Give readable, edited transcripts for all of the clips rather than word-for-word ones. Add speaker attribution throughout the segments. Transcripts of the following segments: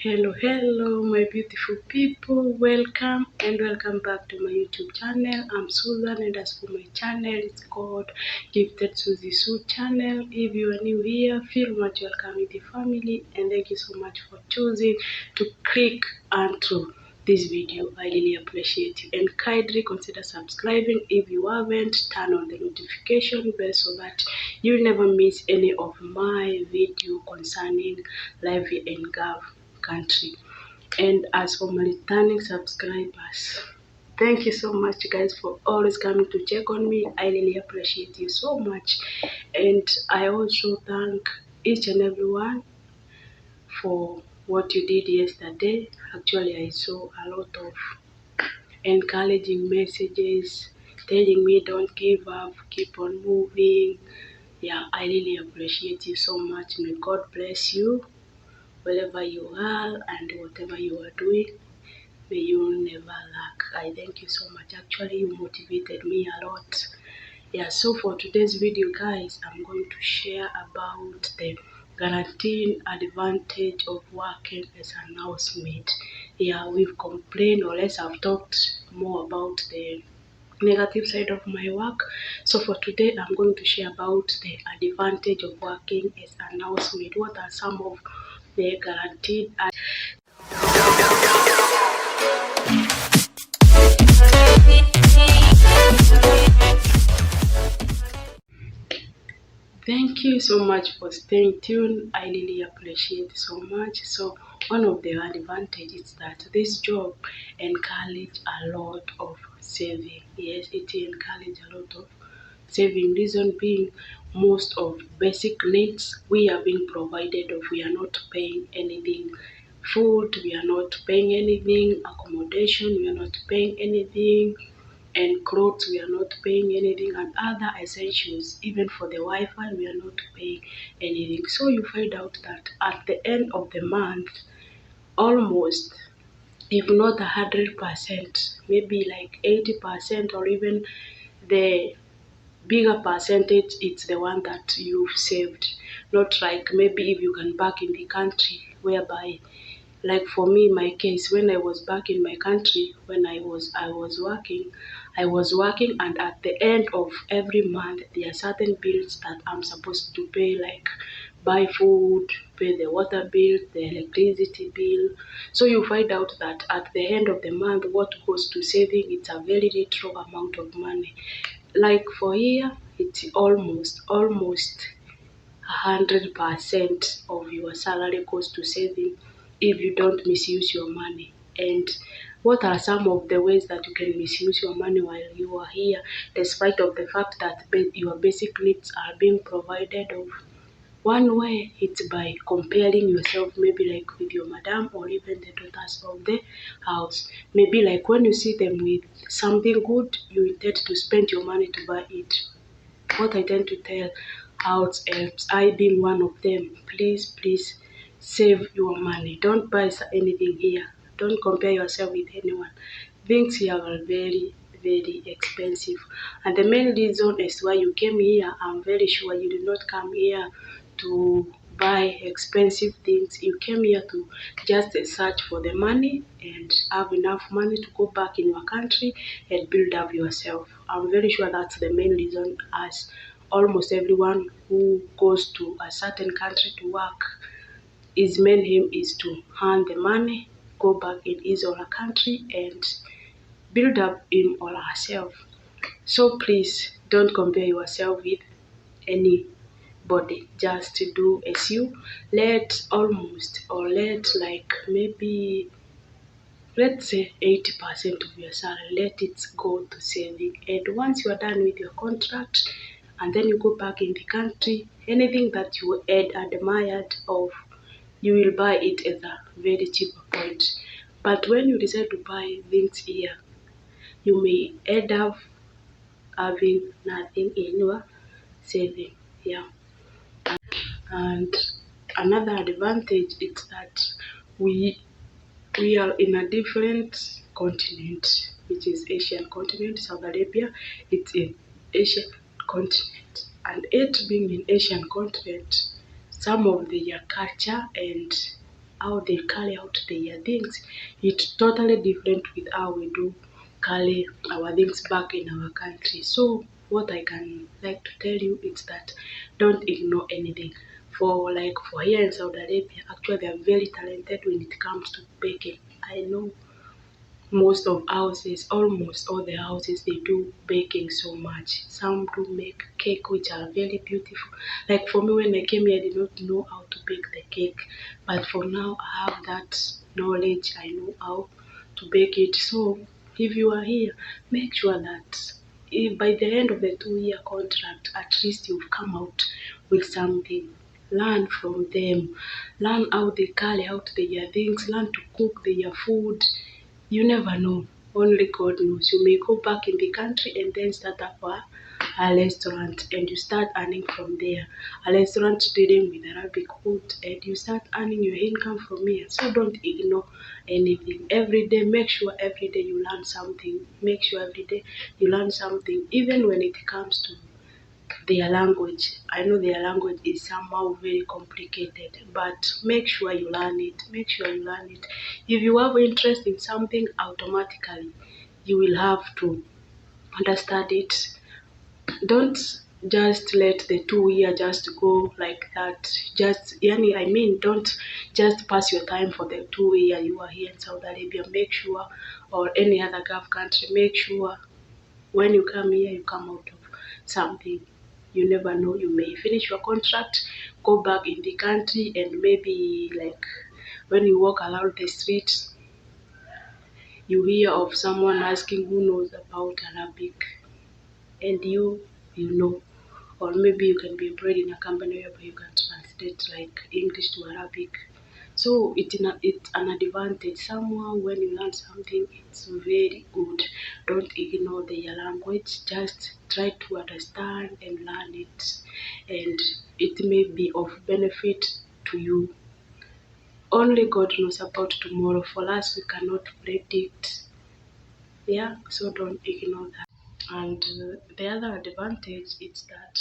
Speaker 1: Hello, my beautiful people. Welcome and welcome back to my YouTube channel. I'm Susan, and as for my channel, it's called Gifted Suzy Sue channel. If you are new here, feel much welcome with the family, and thank you so much for choosing to click onto this video. I really appreciate you, and kindly consider subscribing if you haven't. Turn on the notification bell so that you'll never miss any of my video concerning life in Gulf country. And as for my returning subscribers, thank you so much, guys, for always coming to check on me. I really appreciate you so much, and I also thank each and everyone for what you did yesterday. Actually, I saw a lot of encouraging messages telling me don't give up, keep on moving. Yeah, I really appreciate you so much. May God bless you wherever you are and whatever you are doing. May you never lack. I thank you so much. Actually, you motivated me a lot. Yeah, so for today's video, guys, I'm going to share about the guaranteed advantage of working as an housemaid. Yeah, we've complained, or less I've talked more about the negative side of my work. So for today, I'm going to share about the advantage of working as an housemaid. What are some of the guaranteed? Thank you so much for staying tuned. I really appreciate so much. So one of the advantages is that this job encourage a lot of saving. Yes, it encourage a lot of saving. Reason being, most of basic needs we are being provided of. We are not paying anything. Food, we are not paying anything. Accommodation, we are not paying anything, and clothes, we are not paying anything, and other essentials, even for the Wi-Fi, we are not paying anything. So you find out that at the end of the month, almost, if not 100%, maybe like 80%, or even the bigger percentage, it's the one that you've saved. Not like maybe if you can back in the country, whereby, like for me, my case, when I was back in my country, when I was working, and at the end of every month, there are certain bills that I'm supposed to pay, like buy food, pay the water bill, the electricity bill. So you find out that at the end of the month, what goes to saving, it's a very little amount of money. Like for here, it's almost 100% of your salary goes to saving if you don't misuse your money. And what are some of the ways that you can misuse your money while you are here, despite of the fact that your basic needs are being provided of? One way, it's by comparing yourself, maybe like with your madam or even the daughters of the house. Maybe like when you see them with something good, you intend to spend your money to buy it. What I tend to tell house helps, I being one of them, please save your money. Don't buy anything here. Don't compare yourself with anyone. Things here are very expensive. And the main reason as why you came here, I'm very sure you did not come here to buy expensive things. You came here to just search for the money and have enough money to go back in your country and build up yourself. I'm very sure that's the main reason, as almost everyone who goes to a certain country to work, his main aim is to earn the money, go back in his or her country and build up him or herself. So please don't compare yourself with anybody. Just to do as you let almost, or let like maybe, let's say 80% of your salary, let it go to saving. And once you are done with your contract and then you go back in the country, anything that you had admired of, you will buy it at a very cheaper point. But when you decide to buy things here, you may end up having nothing in your saving. Yeah. And another advantage is that we we are in a different continent, which is Asian continent. Saudi Arabia, it's in Asian continent, and it being in Asian continent, some of their culture and how they carry out their things. It's totally different with how we do carry our things back in our country. So what I can like to tell you is that don't ignore anything. For here in Saudi Arabia, actually they are very talented when it comes to baking. I know most of houses, almost all the houses, they do baking so much. Some do make cake which are very beautiful. Like for me, when I came here, I did not know how to bake the cake, but for now I have that knowledge. I know how to bake it. So if you are here, make sure that by the end of the 2 year contract, at least you've come out with something. Learn from them. Learn how they carry out their things. Learn to cook their food. You never know. Only God knows. You may go back in the country and then start up a restaurant and you start earning from there. A restaurant dealing with Arabic food and you start earning your income from here. So don't ignore anything. Every day, make sure every day you learn something. Make sure every day you learn something. Even when it comes to their language. I know their language is somehow very complicated, but make sure you learn it. Make sure you learn it. If you have interest in something, automatically you will have to understand it. Don't just let the 2 year just go like that. I mean, don't just pass your time for the 2 year you are here in Saudi Arabia. Make sure, or any other Gulf country, make sure when you come here, you come out of something. You never know. You may finish your contract, go back in the country, and maybe like when you walk around the streets, you hear of someone asking who knows about Arabic, and you know, or maybe you can be employed in a company where you can translate like English to Arabic. So it's an advantage. Somehow when you learn something, it's very good. Don't ignore their language. Just try to understand and learn it, and it may be of benefit to you. Only God knows about tomorrow. For us, we cannot predict. Yeah, so don't ignore that. And the other advantage is that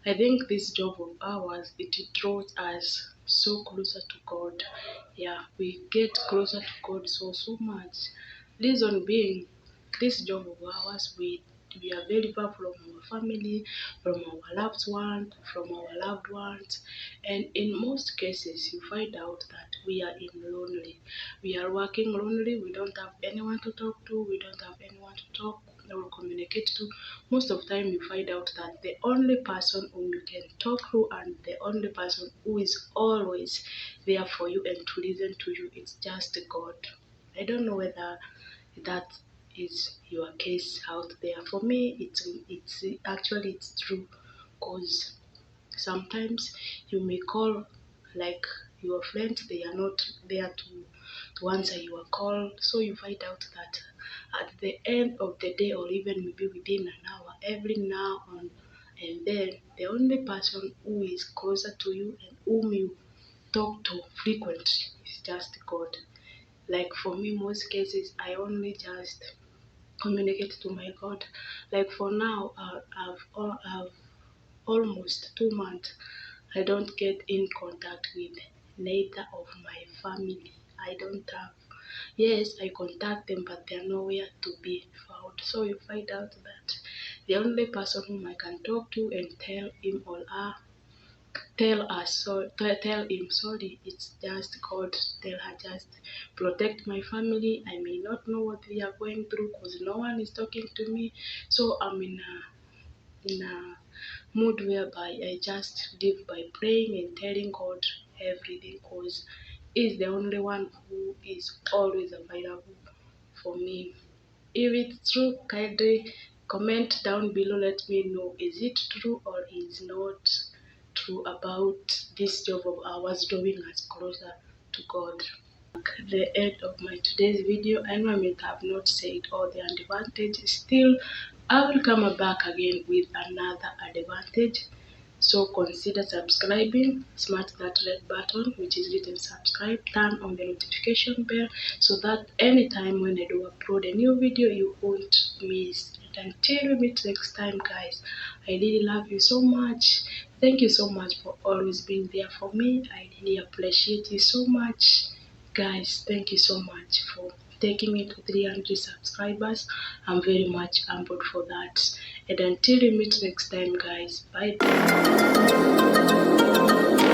Speaker 1: I think this job of ours, it draws us so closer to God. Yeah, we get closer to God so much. Reason being, this job of ours, we are very far from our family, from our loved ones, from our loved ones, and in most cases, you find out that we are in lonely. We are working lonely. We don't have anyone to talk to. We don't have anyone to talk or communicate to. Most of the time you find out that the only person whom you can talk to and the only person who is always there for you and to listen to you is just God. I don't know whether that is your case out there. For me, it's actually it's true, cause sometimes you may call like your friends, they are not there to answer your call. So you find out that at the end of the day, or even maybe within an hour, every now and then, the only person who is closer to you and whom you talk to frequently is just God. Like for me, most cases, I only just communicate to my God. Like for now, I've almost 2 months I don't get in contact with neither of my family. I don't have. Yes, I contact them, but they're nowhere to be found. So you find out that the only person whom I can talk to and tell him or her, tell him sorry, it's just God. Tell her just protect my family. I may not know what they are going through because no one is talking to me. So I'm in a mood whereby I just live by praying and telling God everything because He's the only one who is always available for me. If it's true, kindly comment down below. Let me know, is it true or is not true about this job of ours drawing us closer to God. The end of my today's video. I know I may have not said all the advantages. Still, I will come back again with another advantage. So consider subscribing, smash that red button which is written subscribe, turn on the notification bell so that anytime when I do upload a new video you won't miss. And until we meet next time guys, I really love you so much. Thank you so much for always being there for me. I really appreciate you so much. Guys, thank you so much for taking me to 300 subscribers. I'm very much humbled for that. And until we meet next time, guys, bye bye.